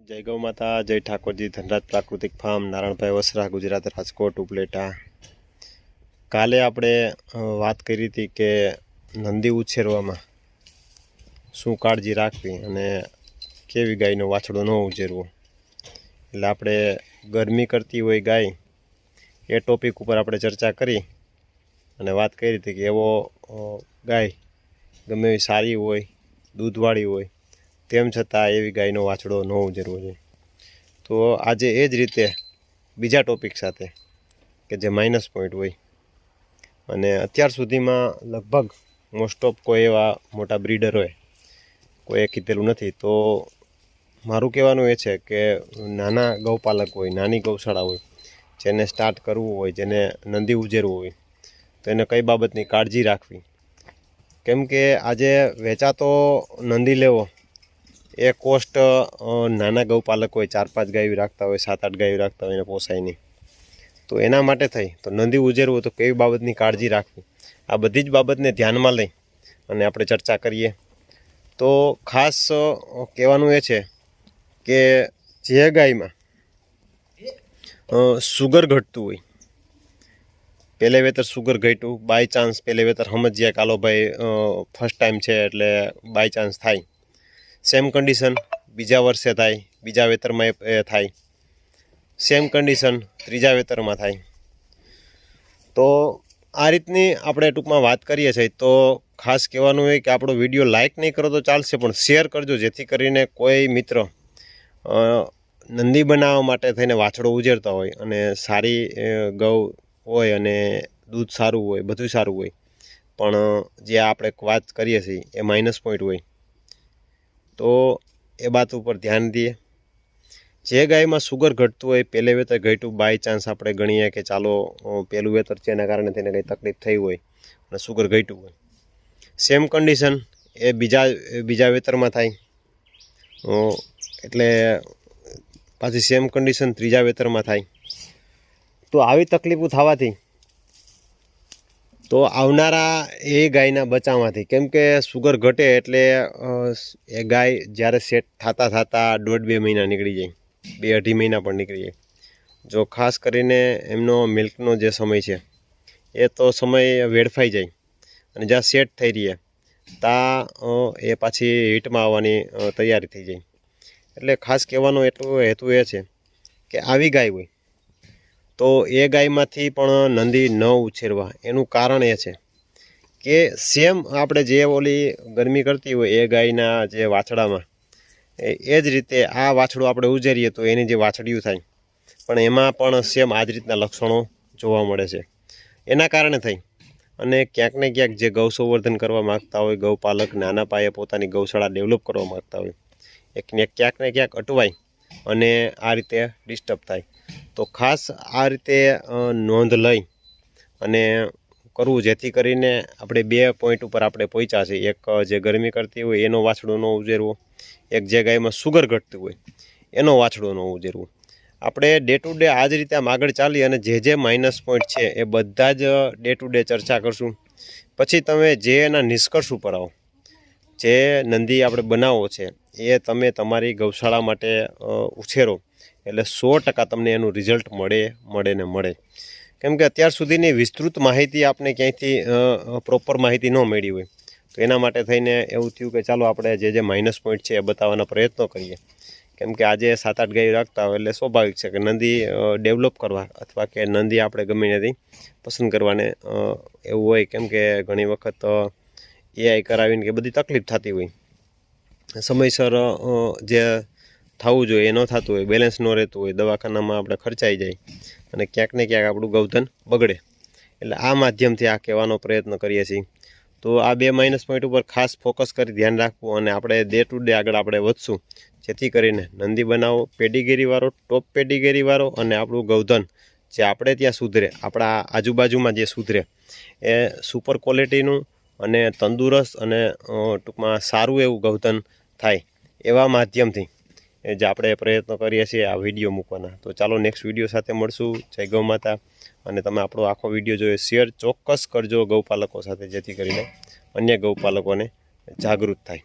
જય ગૌ માતા, જય ઠાકોરજી, ધનરાજ પ્રાકૃતિક ફાર્મ, નારાયણભાઈ વસરા, ગુજરાત, રાજકોટ, ઉપલેટા। કાલે આપણે વાત કરી હતી કે નંદી ઉછેરવામાં શું કાળજી રાખવી અને કેવી ગાયનો વાછડો ન ઉછેરવો। એટલે આપણે ગરમી કરતી હોય ગાય એ ટોપિક ઉપર આપણે ચર્ચા કરી અને વાત કરી હતી કે એવો ગાય ગમે એવી સારી હોય, દૂધવાળી હોય, તેમ છતાં એવી ગાયનો વાછડો ન ઉછેરવો જોઈએ। તો આજે એ જ રીતે બીજા ટોપિક સાથે કે જે માઇનસ પોઈન્ટ હોય અને અત્યાર સુધીમાં લગભગ મોસ્ટ ઓફ કોઈ એવા મોટા બ્રીડર હોય કોઈએ કીધેલું નથી। તો મારું કહેવાનું એ છે કે નાના ગૌપાલક હોય, નાની ગૌશાળા હોય, જેને સ્ટાર્ટ કરવું હોય, જેને નંદી ઉછેરવું હોય, તો એને કઈ બાબતની કાળજી રાખવી। કેમ કે આજે વેચાતો નંદી લેવો એ કોસ્ટ નાના ગૌપાલક હોય, 4-5 ગાયો રાખતા હોય, 7-8 ગાયો રાખતા હોય, એને પોસાય નહીં। તો એના માટે થઈ તો નંદી ઉછેરવું તો કેવી બાબતની કાળજી રાખવી, આ બધી જ બાબતને ધ્યાનમાં લઈ અને આપણે ચર્ચા કરીએ। તો ખાસ કહેવાનું એ છે કે જે ગાયમાં સુગર ઘટતું હોય, પહેલે વેતર સુગર ઘટ્યું, બાય ચાન્સ પહેલે વેતર સમજ્યા કે હાલો ભાઈ ફર્સ્ટ ટાઈમ છે એટલે બાય ચાન્સ થાય, સેમ કન્ડિશન બીજા વર્ષે થાય, બીજા વેતરમાં એ થાય, સેમ કન્ડિશન ત્રીજા વેતરમાં થાય। તો આ રીતની આપણે ટૂંકમાં વાત કરીએ છીએ। તો ખાસ કહેવાનું હોય કે આપણો વિડીયો લાઇક નહીં કરો તો ચાલશે, પણ શેર કરજો, જેથી કરીને કોઈ મિત્ર નંદી બનાવવા માટે થઈને વાછડો ઉછેરતા હોય અને સારી ગૌ હોય અને દૂધ સારું હોય, બધું સારું હોય, પણ જે આપણે વાત કરીએ છીએ એ માઇનસ પોઈન્ટ હોય, તો એ બાત ઉપર ધ્યાન દઈએ। જે ગાયમાં સુગર ઘટતું હોય, પહેલે વેતર ઘટ્યું, બાય ચાન્સ આપણે ગણીએ કે ચાલો પહેલું વેતર છે એના કારણે તેને કંઈ તકલીફ થઈ હોય અને સુગર ઘટ્યું હોય, સેમ કન્ડિશન એ બીજા વેતરમાં થાય, એટલે પાછી સેમ કન્ડિશન ત્રીજા વેતરમાં થાય। તો આવી તકલીફો થવાથી તો આવનારા એ ગાયના બચાવમાંથી, કેમ કે સુગર ઘટે એટલે એ ગાય જ્યારે સેટ થતાં 1.5-2 મહિના નીકળી જાય, 2-2.5 મહિના પણ નીકળી જાય। જો ખાસ કરીને એમનો મિલ્કનો જે સમય છે એ તો સમય વેડફાઈ જાય અને જ્યાં સેટ થઈ રહીએ ત્યાં એ પાછી હીટમાં આવવાની તૈયારી થઈ જાય। એટલે ખાસ કહેવાનો એટલો હેતુ એ છે કે આવી ગાય હોય તો એ ગાયમાંથી પણ નંદી ન ઉછેરવા। એનું કારણ એ છે કે સેમ આપણે જે ઓલી ગરમી કરતી હોય એ ગાયના જે વાછડામાં એ જ રીતે આ વાછડું આપણે ઉછેરીએ તો એની જે વાછડિયું થાય પણ એમાં પણ સેમ આ જ રીતના લક્ષણો જોવા મળે છે। એના કારણે થઈ અને ક્યાંક ને ક્યાંક જે ગૌ સંવર્ધન કરવા માગતા હોય, ગૌપાલક નાના પાયે પોતાની ગૌશાળા ડેવલપ કરવા માગતા હોય, ક્યાંક ને ક્યાંક અટવાય અને આ રીતે ડિસ્ટર્બ થાય। તો ખાસ આ રીતે નોંધ લઈ અને કરવું, જેથી કરીને આપણે 2 પોઈન્ટ ઉપર આપણે પહોંચ્યા છીએ। એક જે ગરમી કરતી હોય એનો વાછડો ન ઉછેરવો, એક જે ગાયમાં સુગર ઘટતું હોય એનો વાછડો ન ઉછેરવો। આપણે ડે ટુ ડે આ જ રીતે આમ આગળ ચાલી અને જે માઇનસ પોઈન્ટ છે એ બધા જ ડે ટુ ડે ચર્ચા કરશું। પછી તમે જે એના નિષ્કર્ષ ઉપર આવો, જે નંદી આપણે બનાવો છે એ તમે તમારી ગૌશાળા માટે ઉછેરો એટલે 100% તમને એનું રિઝલ્ટ મળે। કેમ કે અત્યાર સુધીની વિસ્તૃત માહિતી આપણે ક્યાંયથી પ્રોપર માહિતી ન મળી હોય, તો એના માટે થઈને એવું થયું કે ચાલો આપણે જે માઇનસ પોઈન્ટ છે એ બતાવવાના પ્રયત્નો કરીએ। કેમ કે આજે 7-8 ગાયો રાખતા હોય એટલે સ્વાભાવિક છે કે નંદી ડેવલપ કરવા અથવા કે નંદી આપણે ગમે ત્યાંથી પસંદ કરવાને એવું હોય, કેમ કે ઘણી વખત એઆઈ કરાવીને કે બધી તકલીફ થતી હોય, સમયસર જે થવું જોઈએ એ ન થતું હોય, બેલેન્સ ન રહેતું હોય, દવાખાનામાં આપણે ખર્ચાઈ જાય અને ક્યાંક ને ક્યાંક આપણું ગૌધન બગડે। એટલે આ માધ્યમથી આ કહેવાનો પ્રયત્ન કરીએ છીએ। તો આ 2 માઇનસ પોઈન્ટ ઉપર ખાસ ફોકસ કરી ધ્યાન રાખવું અને આપણે ડે ટુ ડે આગળ આપણે વધશું, જેથી કરીને નંદી બનાવો પેડીગેરીવાળો, ટોપ પેડીગેરીવાળો અને આપણું ગૌધન જે આપણે ત્યાં સુધરે, આપણા આજુબાજુમાં જે સુધરે એ સુપર ક્વોલિટીનું અને તંદુરસ્ત અને ટૂંકમાં સારું એવું ગૌધન થાય એવા માધ્યમથી જે આપણે પ્રયત્નો કરીએ છીએ આ વિડીયો મૂકવાના। તો ચાલો નેક્સ્ટ વિડીયો સાથે મળશું। જય ગૌ માતા। અને તમે આપણો આખો વિડીયો જોઈએ શેર ચોક્કસ કરજો ગૌપાલકો સાથે, જેથી કરીને અન્ય ગૌપાલકોને જાગૃત થાય।